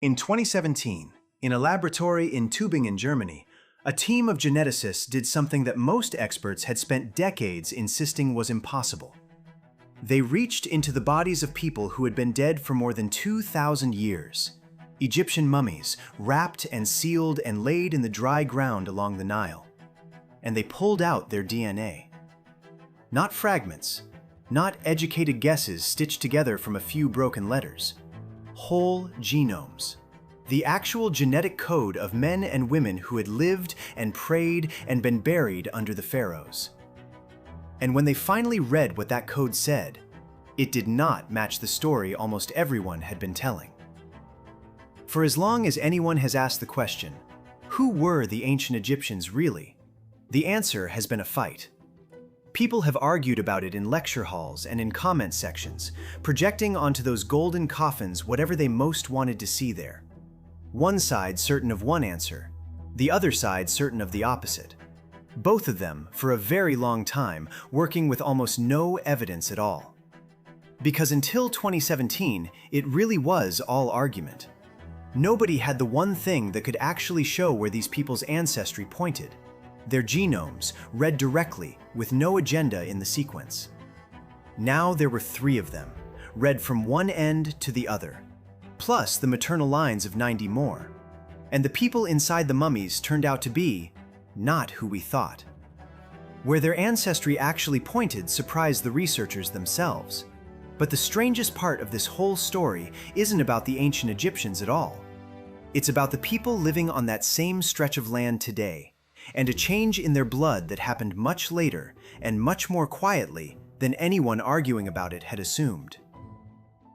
In 2017, in a laboratory in Tübingen, Germany, a team of geneticists did something that most experts had spent decades insisting was impossible. They reached into the bodies of people who had been dead for more than 2,000 years, Egyptian mummies, wrapped and sealed and laid in the dry ground along the Nile. And they pulled out their DNA. Not fragments, not educated guesses stitched together from a few broken letters. Whole genomes. The actual genetic code of men and women who had lived and prayed and been buried under the pharaohs. And when they finally read what that code said, it did not match the story almost everyone had been telling. For as long as anyone has asked the question, who were the ancient Egyptians really? The answer has been a fight. People have argued about it in lecture halls and in comment sections, projecting onto those golden coffins whatever they most wanted to see there. One side certain of one answer, the other side certain of the opposite. Both of them, for a very long time, working with almost no evidence at all. Because until 2017, it really was all argument. Nobody had the one thing that could actually show where these people's ancestry pointed. Their genomes, read directly, with no agenda in the sequence. Now there were 3 of them, read from one end to the other, plus the maternal lines of 90 more. And the people inside the mummies turned out to be not who we thought. Where their ancestry actually pointed surprised the researchers themselves. But the strangest part of this whole story isn't about the ancient Egyptians at all. It's about the people living on that same stretch of land today, and a change in their blood that happened much later and much more quietly than anyone arguing about it had assumed.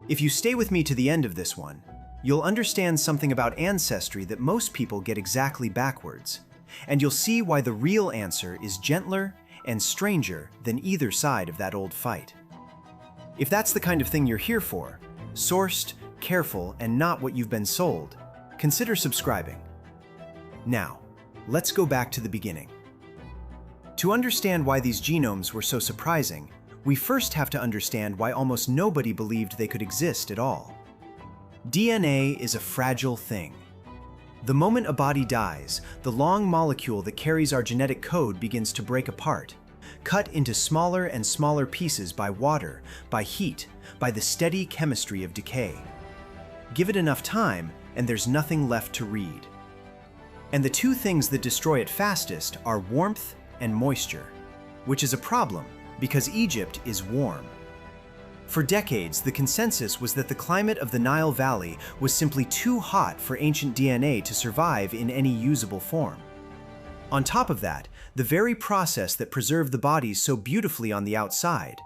If you stay with me to the end of this one, you'll understand something about ancestry that most people get exactly backwards, and you'll see why the real answer is gentler and stranger than either side of that old fight. If that's the kind of thing you're here for, sourced, careful, and not what you've been sold, consider subscribing. Now, let's go back to the beginning. To understand why these genomes were so surprising, we first have to understand why almost nobody believed they could exist at all. DNA is a fragile thing. The moment a body dies, the long molecule that carries our genetic code begins to break apart, cut into smaller and smaller pieces by water, by heat, by the steady chemistry of decay. Give it enough time, and there's nothing left to read. And the 2 things that destroy it fastest are warmth and moisture, which is a problem because Egypt is warm. For decades, the consensus was that the climate of the Nile Valley was simply too hot for ancient DNA to survive in any usable form. On top of that, the very process that preserved the bodies so beautifully on the outside,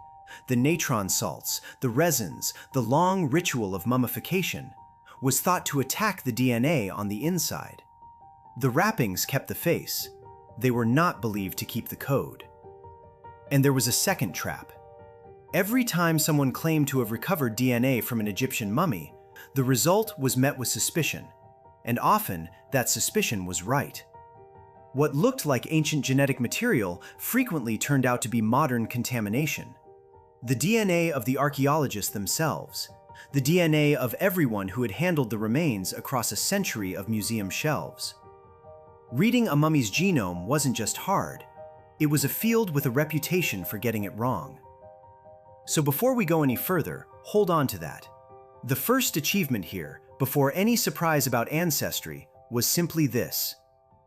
the natron salts, the resins, the long ritual of mummification, was thought to attack the DNA on the inside. The wrappings kept the face. They were not believed to keep the code. And there was a second trap. Every time someone claimed to have recovered DNA from an Egyptian mummy, the result was met with suspicion, and often that suspicion was right. What looked like ancient genetic material frequently turned out to be modern contamination. The DNA of the archaeologists themselves, the DNA of everyone who had handled the remains across a century of museum shelves. Reading a mummy's genome wasn't just hard, it was a field with a reputation for getting it wrong. So before we go any further, hold on to that. The first achievement here, before any surprise about ancestry, was simply this: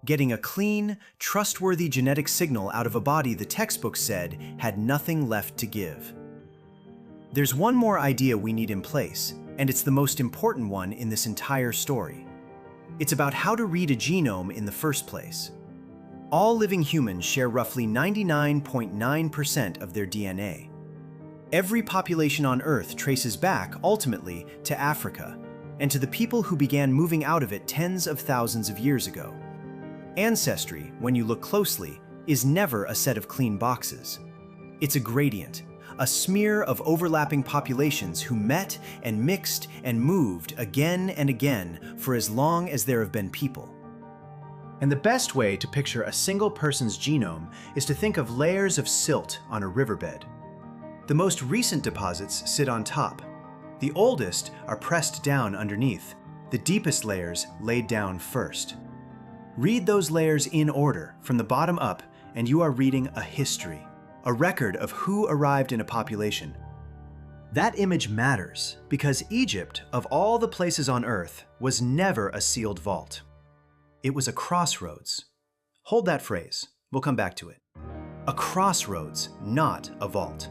getting a clean, trustworthy genetic signal out of a body the textbooks said had nothing left to give. There's one more idea we need in place, and it's the most important one in this entire story. It's about how to read a genome in the first place. All living humans share roughly 99.9% of their DNA. Every population on Earth traces back, ultimately, to Africa, and to the people who began moving out of it tens of thousands of years ago. Ancestry, when you look closely, is never a set of clean boxes. It's a gradient, a smear of overlapping populations who met and mixed and moved again and again for as long as there have been people. And the best way to picture a single person's genome is to think of layers of silt on a riverbed. The most recent deposits sit on top. The oldest are pressed down underneath, the deepest layers laid down first. Read those layers in order, from the bottom up, and you are reading a history, a record of who arrived in a population. That image matters because Egypt, of all the places on Earth, was never a sealed vault. It was a crossroads. Hold that phrase. We'll come back to it. A crossroads, not a vault.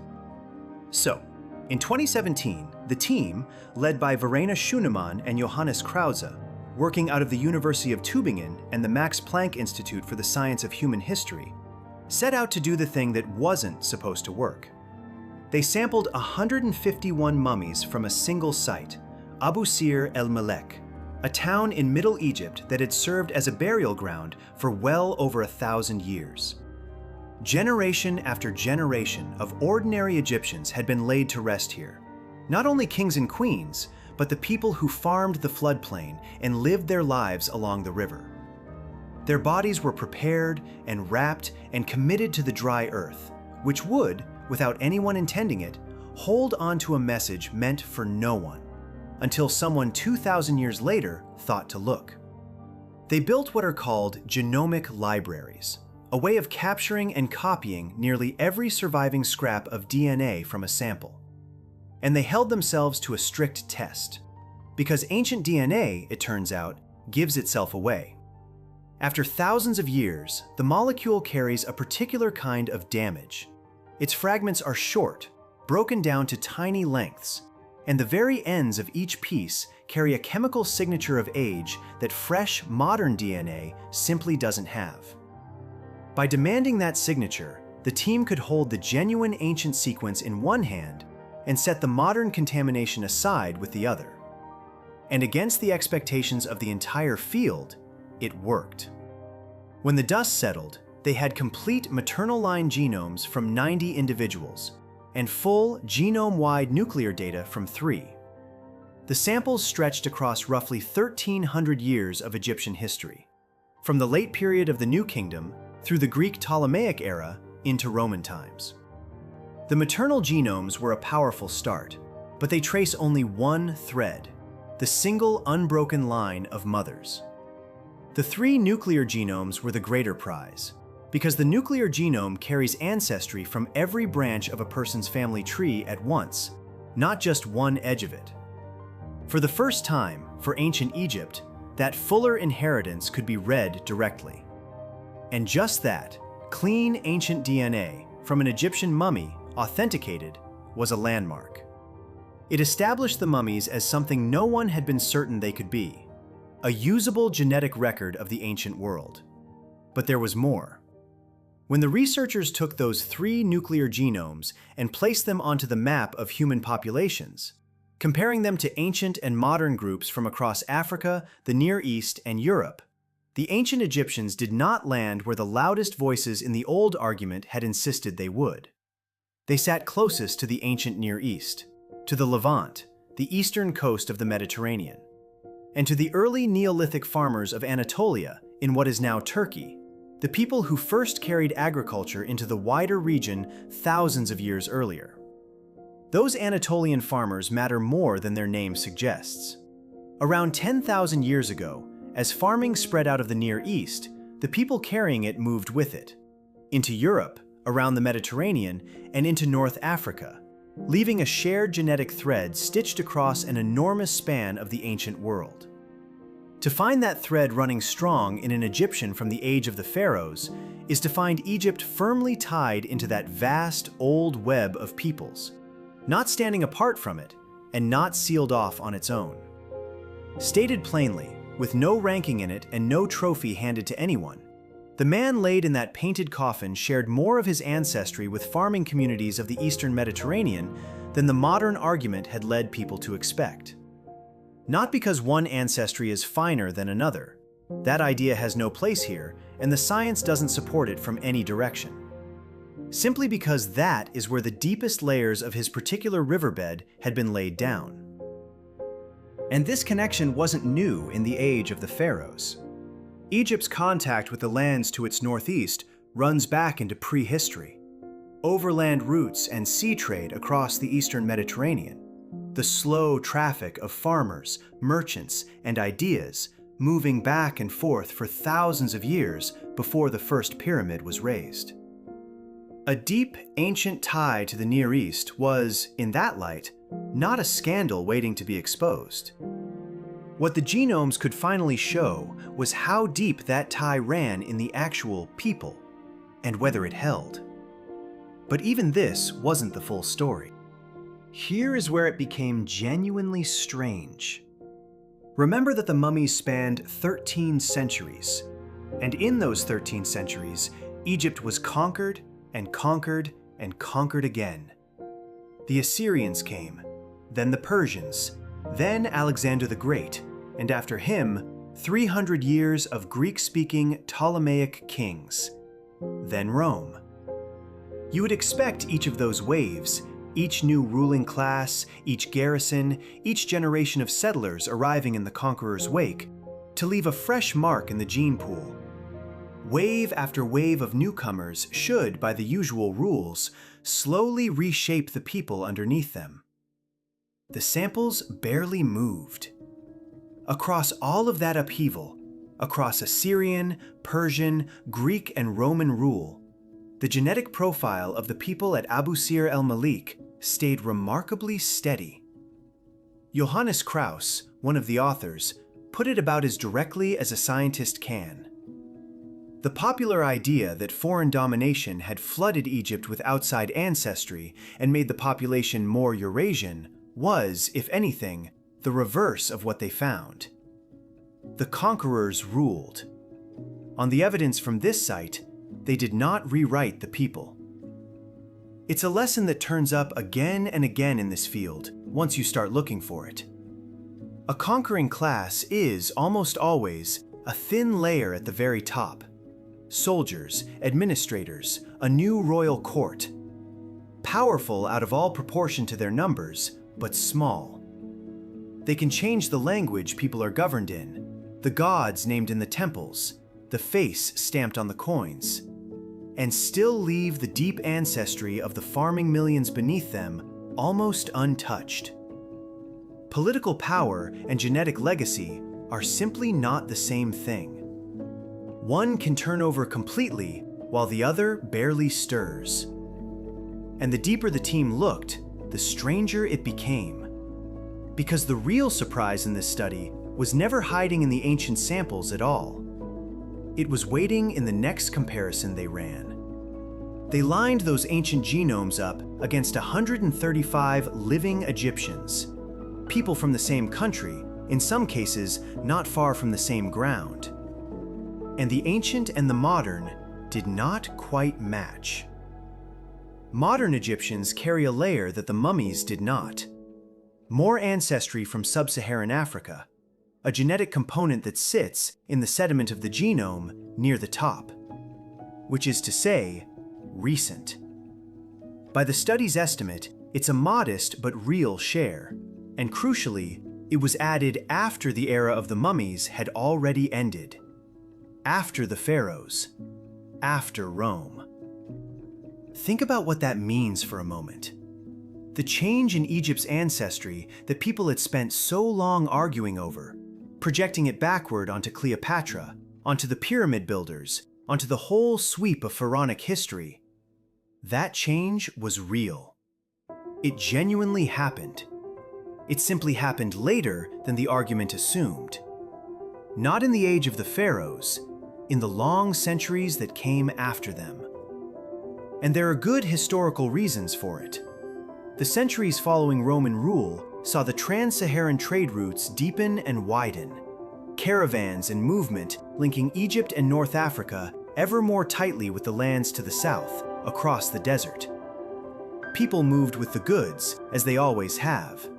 So, in 2017, the team, led by Verena Schuenemann and Johannes Krause, working out of the University of Tübingen and the Max Planck Institute for the Science of Human History, set out to do the thing that wasn't supposed to work. They sampled 151 mummies from a single site, Abusir el-Meleq, a town in Middle Egypt that had served as a burial ground for well over 1,000 years. Generation after generation of ordinary Egyptians had been laid to rest here. Not only kings and queens, but the people who farmed the floodplain and lived their lives along the river. Their bodies were prepared and wrapped and committed to the dry earth, which would, without anyone intending it, hold on to a message meant for no one, until someone 2,000 years later thought to look. They built what are called genomic libraries, a way of capturing and copying nearly every surviving scrap of DNA from a sample. And they held themselves to a strict test, because ancient DNA, it turns out, gives itself away. After thousands of years, the molecule carries a particular kind of damage. Its fragments are short, broken down to tiny lengths, and the very ends of each piece carry a chemical signature of age that fresh, modern DNA simply doesn't have. By demanding that signature, the team could hold the genuine ancient sequence in one hand and set the modern contamination aside with the other. And against the expectations of the entire field, it worked. When the dust settled, they had complete maternal line genomes from 90 individuals and full genome-wide nuclear data from 3. The samples stretched across roughly 1,300 years of Egyptian history, from the late period of the New Kingdom through the Greek Ptolemaic era into Roman times. The maternal genomes were a powerful start, but they trace only one thread, the single unbroken line of mothers. The 3 nuclear genomes were the greater prize, because the nuclear genome carries ancestry from every branch of a person's family tree at once, not just one edge of it. For the first time, for ancient Egypt, that fuller inheritance could be read directly. And just that, clean ancient DNA from an Egyptian mummy, authenticated, was a landmark. It established the mummies as something no one had been certain they could be, a usable genetic record of the ancient world. But there was more. When the researchers took those 3 nuclear genomes and placed them onto the map of human populations, comparing them to ancient and modern groups from across Africa, the Near East, and Europe, the ancient Egyptians did not land where the loudest voices in the old argument had insisted they would. They sat closest to the ancient Near East, to the Levant, the eastern coast of the Mediterranean, and to the early Neolithic farmers of Anatolia in what is now Turkey, the people who first carried agriculture into the wider region thousands of years earlier. Those Anatolian farmers matter more than their name suggests. Around 10,000 years ago, as farming spread out of the Near East, the people carrying it moved with it, into Europe, around the Mediterranean, and into North Africa, leaving a shared genetic thread stitched across an enormous span of the ancient world. To find that thread running strong in an Egyptian from the age of the pharaohs is to find Egypt firmly tied into that vast, old web of peoples, not standing apart from it, and not sealed off on its own. Stated plainly, with no ranking in it and no trophy handed to anyone, the man laid in that painted coffin shared more of his ancestry with farming communities of the Eastern Mediterranean than the modern argument had led people to expect. Not because one ancestry is finer than another. That idea has no place here, and the science doesn't support it from any direction. Simply because that is where the deepest layers of his particular riverbed had been laid down. And this connection wasn't new in the age of the pharaohs. Egypt's contact with the lands to its northeast runs back into prehistory. Overland routes and sea trade across the Eastern Mediterranean. the slow traffic of farmers, merchants, and ideas moving back and forth for thousands of years before the first pyramid was raised. A deep, ancient tie to the Near East was, in that light, not a scandal waiting to be exposed. What the genomes could finally show was how deep that tie ran in the actual people, and whether it held. But even this wasn't the full story. Here is where it became genuinely strange. Remember that the mummies spanned 13 centuries, and in those 13 centuries, Egypt was conquered and conquered and conquered again. The Assyrians came, then the Persians, then Alexander the Great, and after him, 300 years of Greek-speaking Ptolemaic kings, then Rome. You would expect each of those waves, each new ruling class, each garrison, each generation of settlers arriving in the conqueror's wake, to leave a fresh mark in the gene pool. Wave after wave of newcomers should, by the usual rules, slowly reshape the people underneath them. The samples barely moved. Across all of that upheaval, across Assyrian, Persian, Greek, and Roman rule, the genetic profile of the people at Abusir el-Meleq stayed remarkably steady. Johannes Krause, one of the authors, put it about as directly as a scientist can. The popular idea that foreign domination had flooded Egypt with outside ancestry and made the population more Eurasian was, if anything, the reverse of what they found. The conquerors ruled. On the evidence from this site, they did not rewrite the people. It's a lesson that turns up again and again in this field once you start looking for it. A conquering class is, almost always, a thin layer at the very top. Soldiers, administrators, a new royal court. Powerful out of all proportion to their numbers, but small. They can change the language people are governed in, the gods named in the temples, the face stamped on the coins, and still leave the deep ancestry of the farming millions beneath them almost untouched. Political power and genetic legacy are simply not the same thing. One can turn over completely while the other barely stirs. And the deeper the team looked, the stranger it became. Because the real surprise in this study was never hiding in the ancient samples at all. It was waiting in the next comparison they ran. They lined those ancient genomes up against 135 living Egyptians, people from the same country, in some cases not far from the same ground. And the ancient and the modern did not quite match. Modern Egyptians carry a layer that the mummies did not. More ancestry from sub-Saharan Africa, a genetic component that sits in the sediment of the genome near the top, which is to say, recent. By the study's estimate, it's a modest but real share, and crucially, it was added after the era of the mummies had already ended. After the pharaohs, after Rome. Think about what that means for a moment. The change in Egypt's ancestry that people had spent so long arguing over, projecting it backward onto Cleopatra, onto the pyramid builders, onto the whole sweep of pharaonic history, that change was real. It genuinely happened. It simply happened later than the argument assumed. Not in the age of the pharaohs, in the long centuries that came after them. And there are good historical reasons for it. The centuries following Roman rule saw the trans-Saharan trade routes deepen and widen, caravans and movement linking Egypt and North Africa ever more tightly with the lands to the south, across the desert. People moved with the goods, as they always have.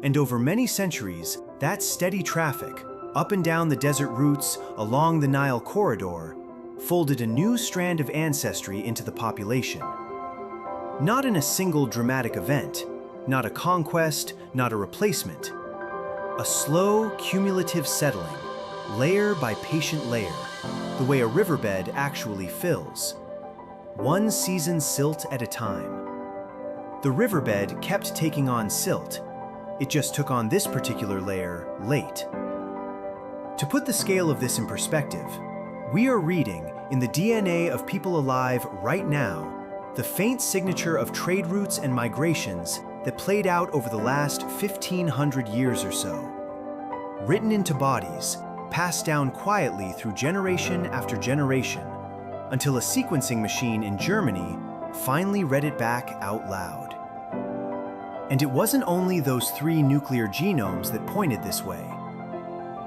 And over many centuries, that steady traffic, up and down the desert routes, along the Nile corridor, folded a new strand of ancestry into the population. Not in a single dramatic event, not a conquest, not a replacement. A slow, cumulative settling, layer by patient layer, the way a riverbed actually fills. One seasoned silt at a time. The riverbed kept taking on silt, It just took on this particular layer late. To put the scale of this in perspective, we are reading in the DNA of people alive right now the faint signature of trade routes and migrations that played out over the last 1,500 years or so. Written into bodies, passed down quietly through generation after generation, until a sequencing machine in Germany finally read it back out loud. And it wasn't only those 3 nuclear genomes that pointed this way.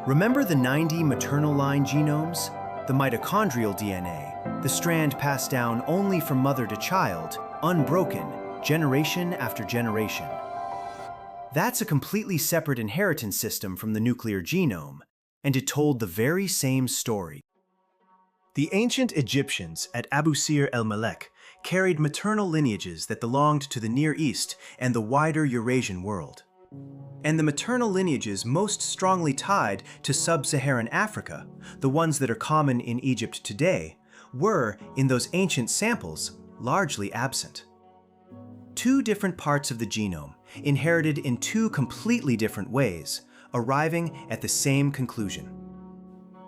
Remember the 90 maternal line genomes? The mitochondrial DNA, the strand passed down only from mother to child, unbroken, generation after generation. That's a completely separate inheritance system from the nuclear genome, and it told the very same story. The ancient Egyptians at Abusir el-Meleq carried maternal lineages that belonged to the Near East and the wider Eurasian world. And the maternal lineages most strongly tied to sub-Saharan Africa, the ones that are common in Egypt today, were, in those ancient samples, largely absent. 2 different parts of the genome, inherited in 2 completely different ways, arriving at the same conclusion.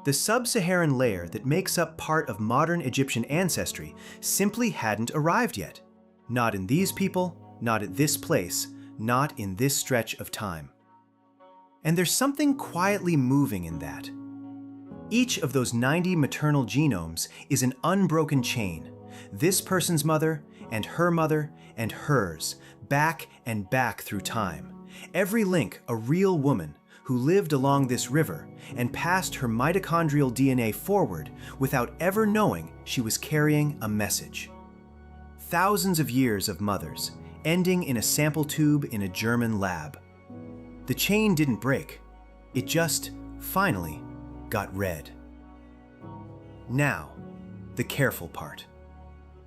The sub-Saharan layer that makes up part of modern Egyptian ancestry simply hadn't arrived yet. Not in these people, not at this place, not in this stretch of time. And there's something quietly moving in that. Each of those 90 maternal genomes is an unbroken chain. This person's mother, and hers, back and back through time. Every link a real woman who lived along this river and passed her mitochondrial DNA forward without ever knowing she was carrying a message. Thousands of years of mothers, ending in a sample tube in a German lab. The chain didn't break. It just, finally, got read. Now, the careful part.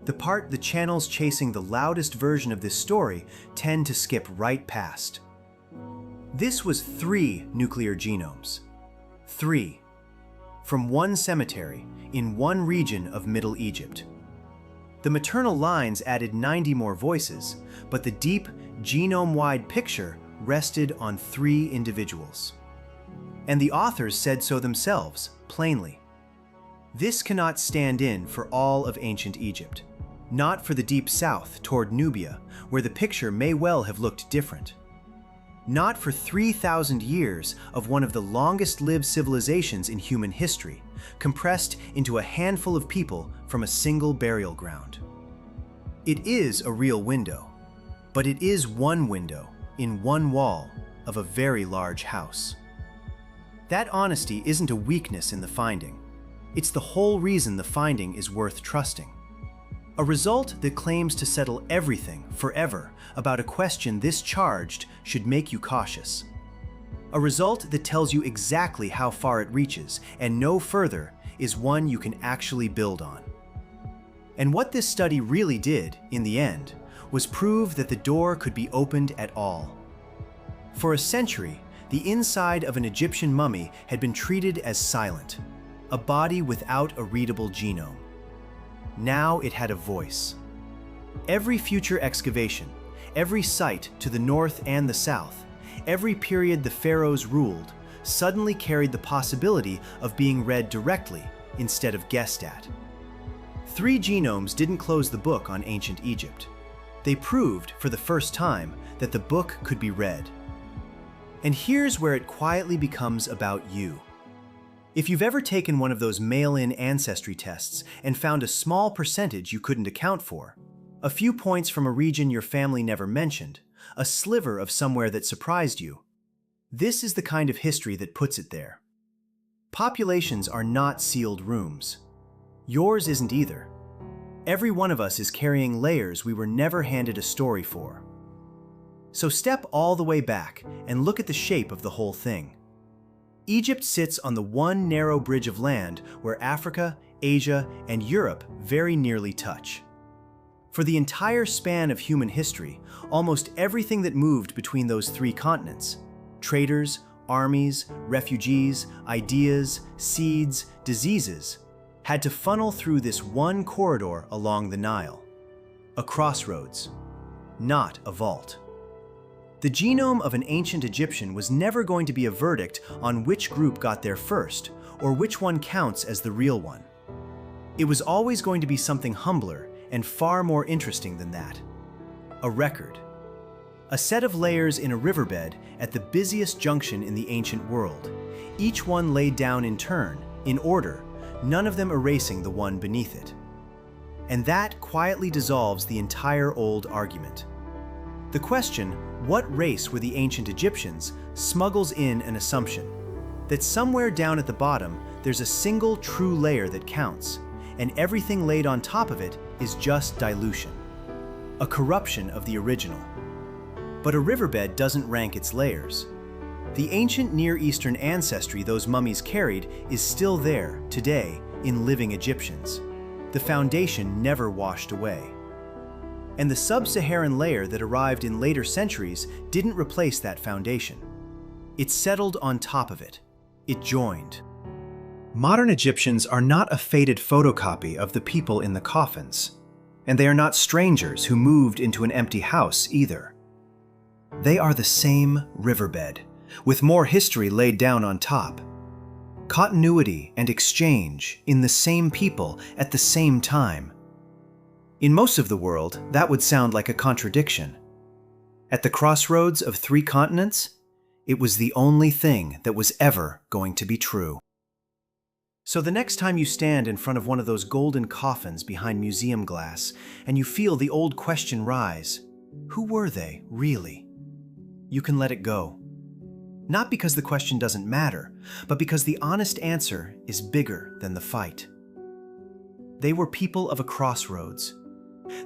The part the channels chasing the loudest version of this story tend to skip right past. This was 3 nuclear genomes. 3. From 1 cemetery in 1 region of Middle Egypt. The maternal lines added 90 more voices, but the deep, genome-wide picture rested on 3 individuals. And the authors said so themselves, plainly. This cannot stand in for all of ancient Egypt. Not for the deep south toward Nubia, where the picture may well have looked different. Not for 3,000 years of one of the longest-lived civilizations in human history, compressed into a handful of people from a single burial ground. It is a real window, but it is one window in one wall of a very large house. That honesty isn't a weakness in the finding. It's the whole reason the finding is worth trusting. A result that claims to settle everything forever about a question this charged should make you cautious. A result that tells you exactly how far it reaches and no further is one you can actually build on. And what this study really did, in the end, was prove that the door could be opened at all. For a century, the inside of an Egyptian mummy had been treated as silent, a body without a readable genome. Now it had a voice. Every future excavation, every site to the north and the south, every period the pharaohs ruled, suddenly carried the possibility of being read directly instead of guessed at. 3 genomes didn't close the book on ancient Egypt. They proved, for the first time, that the book could be read. And here's where it quietly becomes about you. If you've ever taken one of those mail-in ancestry tests and found a small percentage you couldn't account for, a few points from a region your family never mentioned, a sliver of somewhere that surprised you, this is the kind of history that puts it there. Populations are not sealed rooms. Yours isn't either. Every one of us is carrying layers we were never handed a story for. So step all the way back and look at the shape of the whole thing. Egypt sits on the one narrow bridge of land where Africa, Asia, and Europe very nearly touch. For the entire span of human history, almost everything that moved between those 3 continents, traders, armies, refugees, ideas, seeds, diseases, had to funnel through this one corridor along the Nile. A crossroads, not a vault. The genome of an ancient Egyptian was never going to be a verdict on which group got there first, or which one counts as the real one. It was always going to be something humbler and far more interesting than that. A record. A set of layers in a riverbed at the busiest junction in the ancient world, each one laid down in turn, in order, none of them erasing the one beneath it. And that quietly dissolves the entire old argument. The question, what race were the ancient Egyptians, smuggles in an assumption that somewhere down at the bottom there's a single true layer that counts, and everything laid on top of it is just dilution. A corruption of the original. But a riverbed doesn't rank its layers. The ancient Near Eastern ancestry those mummies carried is still there, today, in living Egyptians. The foundation never washed away. And the sub-Saharan layer that arrived in later centuries didn't replace that foundation. It settled on top of it. It joined. Modern Egyptians are not a faded photocopy of the people in the coffins, and they are not strangers who moved into an empty house either. They are the same riverbed, with more history laid down on top. Continuity and exchange in the same people at the same time. In most of the world, that would sound like a contradiction. At the crossroads of 3 continents, it was the only thing that was ever going to be true. So the next time you stand in front of one of those golden coffins behind museum glass and you feel the old question rise, who were they, really? You can let it go. Not because the question doesn't matter, but because the honest answer is bigger than the fight. They were people of a crossroads.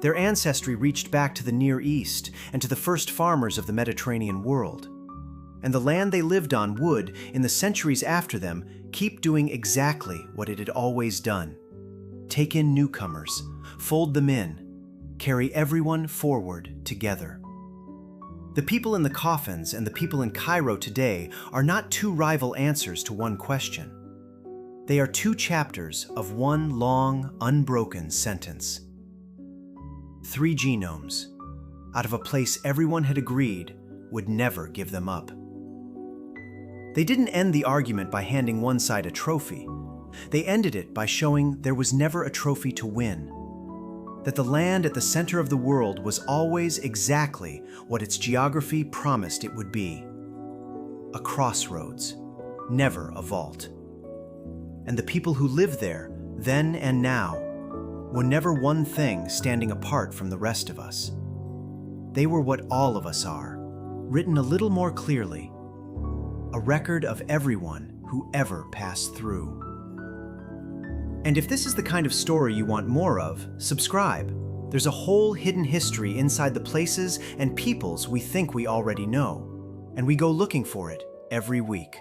Their ancestry reached back to the Near East and to the first farmers of the Mediterranean world. And the land they lived on would, in the centuries after them, keep doing exactly what it had always done. Take in newcomers, fold them in, carry everyone forward together. The people in the coffins and the people in Cairo today are not 2 rival answers to one question. They are 2 chapters of one long, unbroken sentence. 3 genomes, out of a place everyone had agreed would never give them up. They didn't end the argument by handing one side a trophy. They ended it by showing there was never a trophy to win. That the land at the center of the world was always exactly what its geography promised it would be. A crossroads, never a vault. And the people who lived there, then and now, were never one thing standing apart from the rest of us. They were what all of us are, written a little more clearly. A record of everyone who ever passed through. And if this is the kind of story you want more of, subscribe. There's a whole hidden history inside the places and peoples we think we already know, and we go looking for it every week.